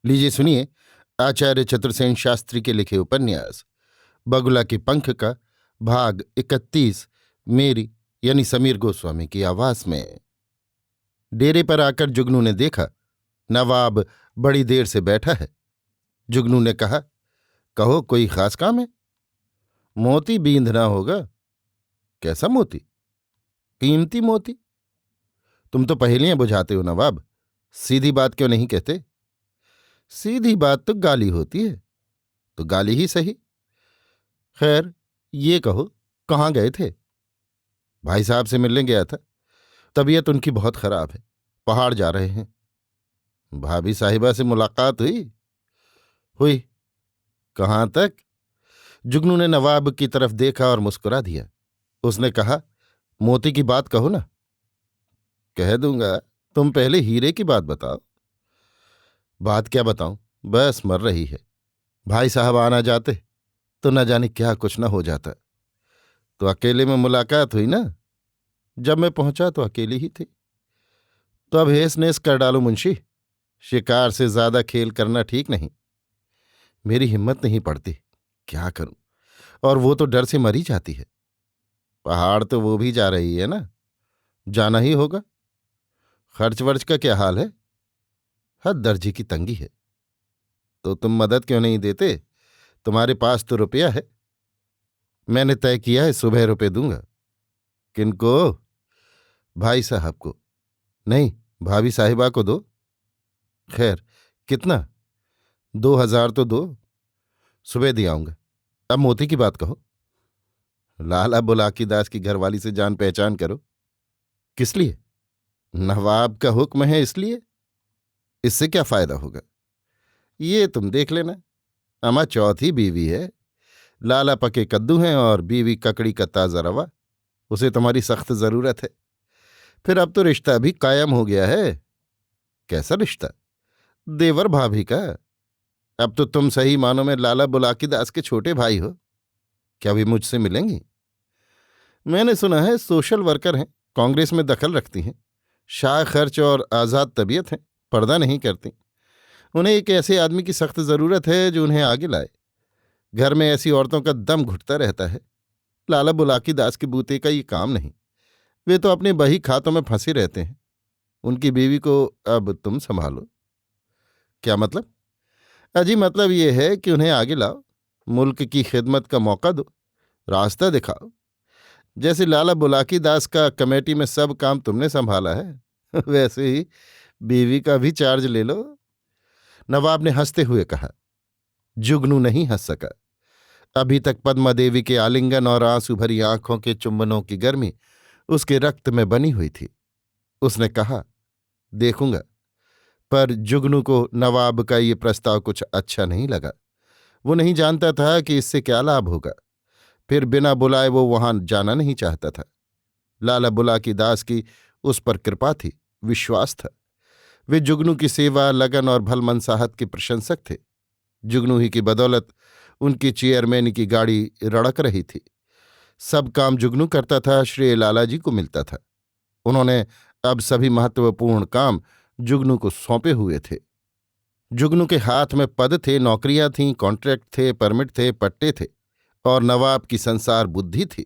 लीजिए सुनिए आचार्य चतुर्सेन शास्त्री के लिखे उपन्यास बगुला के पंख का भाग 31 मेरी यानी समीर गोस्वामी की आवाज में। डेरे पर आकर जुगनू ने देखा नवाब बड़ी देर से बैठा है। जुगनू ने कहा, कहो कोई खास काम है? मोती बींधना होगा। कैसा मोती? कीमती मोती। तुम तो पहेलियां बुझाते हो नवाब, सीधी बात क्यों नहीं कहते? सीधी बात तो गाली होती है, तो गाली ही सही। खैर ये कहो, कहाँ गए थे? भाई साहब से मिलने गया था। तबीयत उनकी बहुत खराब है, पहाड़ जा रहे हैं। भाभी साहिबा से मुलाकात हुई? हुई। कहाँ तक? जुगनू ने नवाब की तरफ देखा और मुस्कुरा दिया। उसने कहा, मोती की बात कहो ना। कह दूंगा, तुम पहले हीरे की बात बताओ। बात क्या बताऊं, बस मर रही है। भाई साहब आना जाते तो न जाने क्या कुछ न हो जाता। तो अकेले में मुलाकात हुई ना? जब मैं पहुंचा तो अकेली ही थी। तो अब हेस नेस कर डालो मुंशी, शिकार से ज्यादा खेल करना ठीक नहीं। मेरी हिम्मत नहीं पड़ती, क्या करूं? और वो तो डर से मरी जाती है। पहाड़ तो वो भी जा रही है ना, जाना ही होगा। खर्च वर्च का क्या हाल है? हद दर्जी की तंगी है। तो तुम मदद क्यों नहीं देते? तुम्हारे पास तो रुपया है। मैंने तय किया है सुबह रुपये दूंगा। किनको? भाई साहब को। नहीं, भाभी साहिबा को दो। खैर कितना? 2,000 तो दो। सुबह दे आऊंगा। अब मोती की बात कहो। लाला बुलाकी दास की घरवाली से जान पहचान करो। किस लिए? नवाब का हुक्म है इसलिए। इससे क्या फायदा होगा? ये तुम देख लेना। अमा चौथी बीवी है। लाला पके कद्दू हैं और बीवी ककड़ी का ताजा रवा। उसे तुम्हारी सख्त जरूरत है। फिर अब तो रिश्ता भी कायम हो गया है। कैसा रिश्ता? देवर भाभी का। अब तो तुम सही मानो में लाला बुलाकी दास के छोटे भाई हो। क्या भी मुझसे मिलेंगी? मैंने सुना है सोशल वर्कर हैं, कांग्रेस में दखल रखती हैं, शाह खर्च और आज़ाद तबीयत हैं, पर्दा नहीं करती। उन्हें एक ऐसे आदमी की सख्त जरूरत है जो उन्हें आगे लाए। घर में ऐसी औरतों का दम घुटता रहता है। लाला बुलाकी दास के बूते का ये काम नहीं। वे तो अपने बही खातों में फंसे रहते हैं। उनकी बीवी को अब तुम संभालो। क्या मतलब? अजी मतलब ये है कि उन्हें आगे लाओ, मुल्क की खिदमत का मौका दो, रास्ता दिखाओ। जैसे लाला बुलाकी दास का कमेटी में सब काम तुमने संभाला है वैसे ही बीवी का भी चार्ज ले लो। नवाब ने हंसते हुए कहा। जुगनू नहीं हंस सका। अभी तक पद्मा देवी के आलिंगन और आंसू भरी आंखों के चुंबनों की गर्मी उसके रक्त में बनी हुई थी। उसने कहा, देखूंगा। पर जुगनू को नवाब का ये प्रस्ताव कुछ अच्छा नहीं लगा। वो नहीं जानता था कि इससे क्या लाभ होगा। फिर बिना बुलाए वो वहां जाना नहीं चाहता था। लाला बुलाकी दास की उस पर कृपा थी, विश्वास था। वे जुगनू की सेवा, लगन और भलमनसाहत के प्रशंसक थे। जुगनू ही की बदौलत उनकी चेयरमैन की गाड़ी रड़क रही थी। सब काम जुगनू करता था, श्रेय लाला जी को मिलता था। उन्होंने अब सभी महत्वपूर्ण काम जुगनू को सौंपे हुए थे। जुगनू के हाथ में पद थे, नौकरियां थीं, कॉन्ट्रैक्ट थे, परमिट थे, पट्टे थे। और नवाब की संसार बुद्धि थी,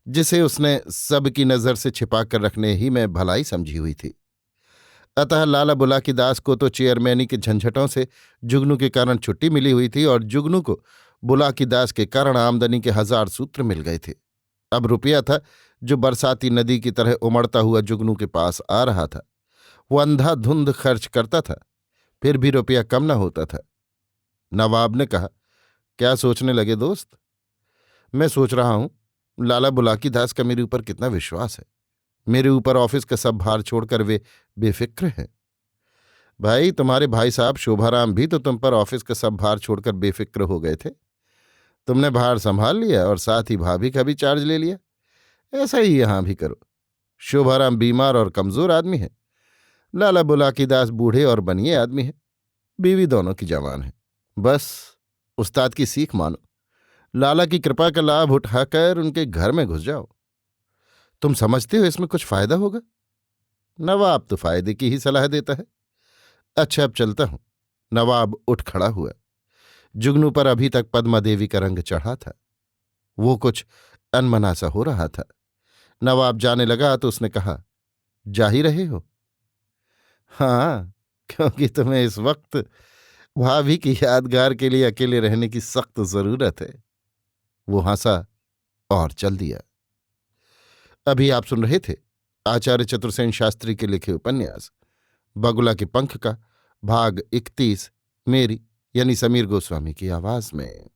जिसे उसने सबकी नजर से छिपाकर रखने ही में भलाई समझी हुई थी। अतः लाला बुलाकी दास को तो चेयरमैनी के झंझटों से जुगनू के कारण छुट्टी मिली हुई थी और जुगनू को बुलाकी दास के कारण आमदनी के 1000 सूत्र मिल गए थे। अब रुपया था जो बरसाती नदी की तरह उमड़ता हुआ जुगनू के पास आ रहा था। वो अंधाधुंध खर्च करता था, फिर भी रुपया कम न होता था। नवाब ने कहा, क्या सोचने लगे दोस्त? मैं सोच रहा हूं, लाला बुलाकी दास का मेरे ऊपर कितना विश्वास है। मेरे ऊपर ऑफिस का सब भार छोड़कर वे बेफिक्र हैं। भाई, तुम्हारे भाई साहब शोभाराम भी तो तुम पर ऑफिस का सब भार छोड़कर बेफिक्र हो गए थे। तुमने भार संभाल लिया और साथ ही भाभी का भी चार्ज ले लिया। ऐसा ही यहां भी करो। शोभाराम बीमार और कमजोर आदमी है। लाला बुलाकी दास बूढ़े और बनिए आदमी है। बीवी दोनों की जवान है। बस उस्ताद की सीख मानो। लाला की कृपा का लाभ उठाकर उनके घर में घुस जाओ। तुम समझते हो इसमें कुछ फायदा होगा? नवाब तो फायदे की ही सलाह देता है। अच्छा अब चलता हूं। नवाब उठ खड़ा हुआ। जुगनू पर अभी तक पद्मा देवी का रंग चढ़ा था। वो कुछ अनमना सा हो रहा था। नवाब जाने लगा तो उसने कहा, जा ही रहे हो? हाँ, क्योंकि तुम्हें इस वक्त भाभी की यादगार के लिए अकेले रहने की सख्त जरूरत है। वो हंसा और चल दिया। अभी आप सुन रहे थे आचार्य चतुर्सेन शास्त्री के लिखे उपन्यास बगुला के पंख का भाग 31, मेरी यानी समीर गोस्वामी की आवाज में।